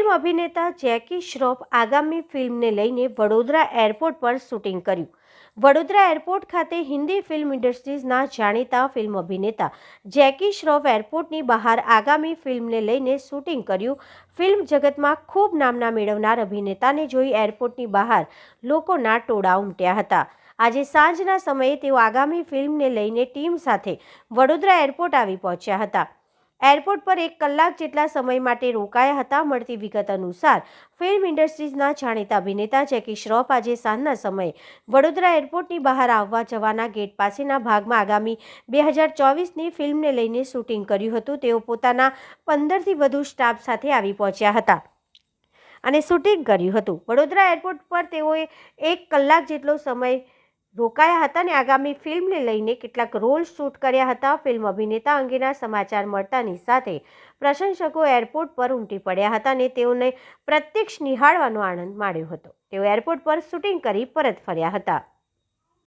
Film અભિનેતા જેકી શ્રોફ આગામી ફિલ્મને લઈને વડોદરા એરપોર્ટ પર શૂટિંગ કર્યું। વડોદરા એરપોર્ટ ખાતે હિન્દી ફિલ્મ ઇન્ડસ્ટ્રીઝના જાણીતા ફિલ્મ અભિનેતા જેકી શ્રોફ એરપોર્ટની બહાર આગામી ફિલ્મને લઈને શૂટિંગ કર્યું। ફિલ્મ જગતમાં ખૂબ નામના મેળવનાર અભિનેતાને જોઈ એરપોર્ટની બહાર લોકોના ટોળા ઉમટ્યા હતા। આજે સાંજના સમયે તેઓ આગામી ફિલ્મને લઈને ટીમ સાથે વડોદરા એરપોર્ટ આવી પહોંચ્યા હતા। એરપોર્ટ પર 1 કલાક જેટલા સમય માટે રોકાયા હતા। મળતી વિગત અનુસાર ફિલ્મ ઇન્ડસ્ટ્રીઝના જાણીતા અભિનેતા જેકી શ્રોફ આજે સાંજના સમયે વડોદરા એરપોર્ટની બહાર આવવા જવાના ગેટ પાસેના ભાગમાં આગામી 2024ની ફિલ્મને લઈને શૂટિંગ કર્યું હતું। તેઓ પોતાના 15થી વધુ સ્ટાફ સાથે આવી પહોંચ્યા હતા અને શૂટિંગ કર્યું હતું। વડોદરા એરપોર્ટ પર તેઓએ 1 કલાક જેટલો સમય રોકાયા હતા અને આગામી ફિલ્મને લઈને કેટલાક રોલ શૂટ કર્યા હતા। ફિલ્મ અભિનેતા અંગેના સમાચાર મળતાની સાથે પ્રશંસકો એરપોર્ટ પર ઉમટી પડ્યા હતા અને તેઓને પ્રત્યક્ષ નિહાળવાનો આનંદ માણ્યો હતો। તેઓ એરપોર્ટ પર શૂટિંગ કરી પરત ફર્યા હતા।